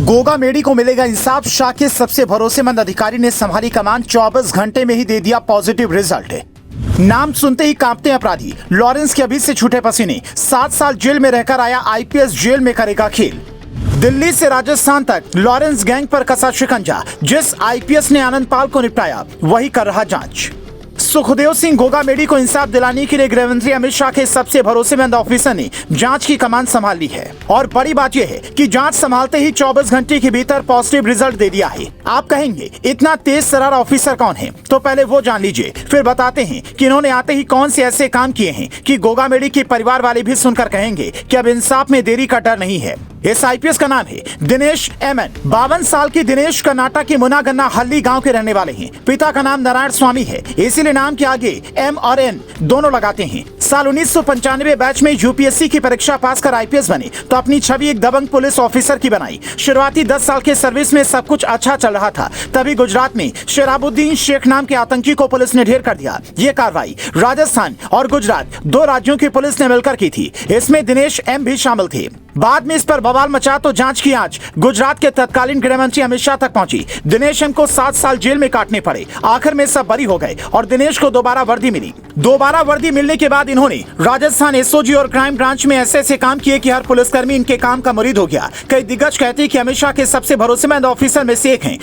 गोगा मेडी को मिलेगा इंसाफ। शाह के सबसे भरोसेमंद अधिकारी ने संभाली कमान, 24 घंटे में ही दे दिया पॉजिटिव रिजल्ट। नाम सुनते ही कांपते अपराधी लॉरेंस के अभी से छूटे पसीने। 7 साल जेल में रहकर आया आईपीएस जेल में करेगा खेल। दिल्ली से राजस्थान तक लॉरेंस गैंग पर कसा शिकंजा। जिस आईपीएस ने आनंद पाल को निपटाया वही कर रहा जांच। सुखदेव सिंह गोगा मेडी को इंसाफ दिलाने के लिए गृह मंत्री अमित शाह के सबसे भरोसेमंद ऑफिसर ने जांच की कमान संभाल ली है। और बड़ी बात यह है कि जांच संभालते ही 24 घंटे के भीतर पॉजिटिव रिजल्ट दे दिया है। आप कहेंगे इतना तेज तर्रार ऑफिसर कौन है, तो पहले वो जान लीजिए, फिर बताते हैं कि इन्होंने आते ही कौन से ऐसे काम किए हैं कि गोगा मेडी के परिवार वाले भी सुनकर कहेंगे कि अब इंसाफ में देरी का डर नहीं है। इस आईपीएस का नाम है दिनेश एमएन। 52 साल की दिनेश कर्नाटक के मुनागन्ना हल्ली गांव के रहने वाले हैं। पिता का नाम नारायण स्वामी है, इसीलिए नाम के आगे एम और एन दोनों लगाते हैं। साल 1995 बैच में यूपीएससी की परीक्षा पास कर आईपीएस बने तो अपनी छवि एक दबंग पुलिस ऑफिसर की बनाई। शुरुआती 10 साल के सर्विस में सब कुछ अच्छा चल रहा था, तभी गुजरात में शराबुद्दीन शेख नाम के आतंकी को पुलिस ने ढेर कर दिया। ये कार्रवाई राजस्थान और गुजरात 2 राज्यों की पुलिस ने मिलकर की थी। इसमें दिनेश एम भी शामिल थे। बाद में इस पर बवाल मचा तो जांच की आंच गुजरात के तत्कालीन गृह मंत्री अमित शाह तक पहुंची। दिनेश एम को 7 साल जेल में काटने पड़े। आखिर में सब बरी हो गए और दिनेश को दोबारा वर्दी मिली। दोबारा वर्दी मिलने के बाद इन्होंने राजस्थान एसओजी और क्राइम ब्रांच में ऐसे काम किए कि हर पुलिसकर्मी इनके काम का मुरीद हो गया। कई दिग्गज कहते हैं कि अमित शाह के सबसे भरोसेमंद ऑफिसर में से एक हैं।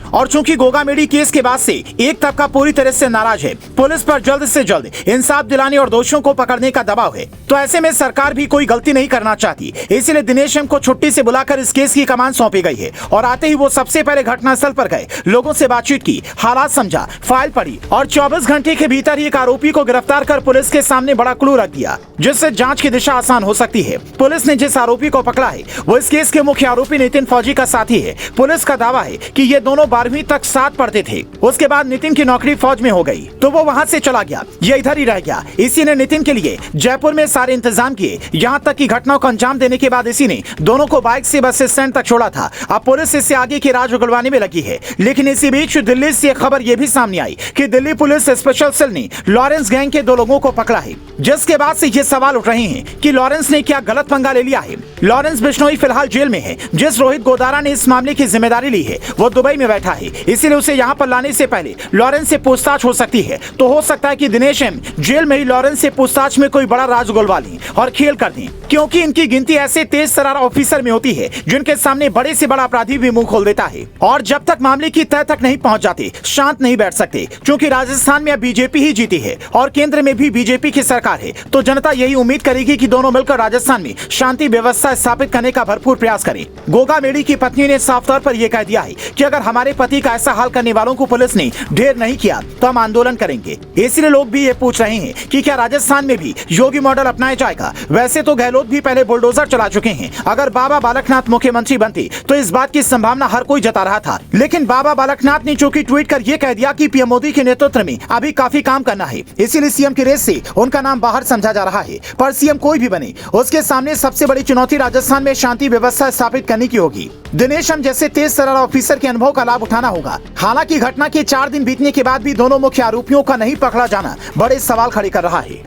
और चूंकि गोगा मेडी केस के बाद से एक तबका पूरी तरह से नाराज है, पुलिस पर जल्द से जल्द इंसाफ दिलाने और दोषियों को पकड़ने का दबाव है, तो ऐसे में सरकार भी कोई गलती नहीं करना चाहती। इसलिए दिनेश एम को छुट्टी से बुलाकर इस केस की कमान सौंपी गई है। और आते ही वो सबसे पहले घटनास्थल पर गए, लोगों से बातचीत की, हालात समझा, फाइल पढ़ी और 24 घंटे के भीतर एक आरोपी को गिरफ्तार कर पुलिस के सामने बड़ा क्लू रख दिया, जिससे जांच की दिशा आसान हो सकती है। पुलिस ने जिस आरोपी को पकड़ा है वो इस केस के मुख्य आरोपी नितिन फौजी का साथी है। पुलिस का दावा है कि ये दोनों 12वीं तक साथ पढ़ते थे। उसके बाद नितिन की नौकरी फौज में हो गई तो वो वहां से चला गया, ये इधर ही रह गया। इसी ने नितिन के लिए जयपुर में सारे इंतजाम किए, यहाँ तक कि घटनाओं को अंजाम देने के बाद इसी ने दोनों को बाइक से बस स्टैंड तक छोड़ा था। अब पुलिस इससे आगे की राज उगलवाने में लगी है। लेकिन इसी बीच दिल्ली से खबर यह भी सामने आई कि दिल्ली पुलिस स्पेशल सेल ने लॉरेंस गैंग के 2 लोगों को पकड़ा है, जिसके बाद से ये सवाल उठ रहे हैं कि लॉरेंस ने क्या गलत पंगा ले लिया है। लॉरेंस बिश्नोई फिलहाल जेल में है। जिस रोहित गोदारा ने इस मामले की जिम्मेदारी ली है वो दुबई में बैठा है, इसीलिए उसे यहाँ पर लाने से पहले लॉरेंस से पूछताछ हो सकती है। तो हो सकता है कि दिनेश एम जेल में ही लॉरेंस से पूछताछ में कोई बड़ा राज उगलवा लें और खेल कर दें, क्योंकि इनकी गिनती ऐसे तेज तर्रार ऑफिसर में होती है जिनके सामने बड़े से बड़ा अपराधी भी मुंह खोल देता है। और जब तक मामले की तह तक नहीं पहुंच जाते शांत नहीं बैठ सकते, क्योंकि राजस्थान में अब बीजेपी ही जीती है और केंद्र में भी बीजेपी की सरकार है। तो जनता यही उम्मीद करेगी कि दोनों मिलकर राजस्थान में शांति व्यवस्था स्थापित करने का भरपूर प्रयास करें। गोगा मेडी की पत्नी ने साफ तौर पर यह कह दिया है कि अगर हमारे पति का ऐसा हाल करने वालों को पुलिस ने ढेर नहीं किया तो हम आंदोलन करेंगे। इसलिए लोग भी ये पूछ रहे हैं कि क्या राजस्थान में भी योगी मॉडल अपनाया जाएगा। वैसे तो गहलोत भी पहले बुलडोजर चला चुके हैं। अगर बाबा बालकनाथ मुख्यमंत्री बनते तो इस बात की संभावना हर कोई जता रहा था, लेकिन बाबा बालकनाथ ने चूंकि ट्वीट कर यह कह दिया कि पीएम मोदी के नेतृत्व में अभी काफी काम करना है, इसीलिए सीएम की रेस से उनका नाम बाहर समझा जा रहा है। पर सीएम कोई भी बने, उसके सामने सबसे बड़ी चुनौती राजस्थान में शांति व्यवस्था स्थापित करने की होगी। दिनेश एम जैसे तेज तर्रार ऑफिसर के अनुभव का लाभ उठाना होगा। हालांकि घटना के 4 दिन बीतने के बाद भी दोनों मुख्य आरोपियों का नहीं पकड़ा जाना बड़े सवाल खड़े कर रहा है।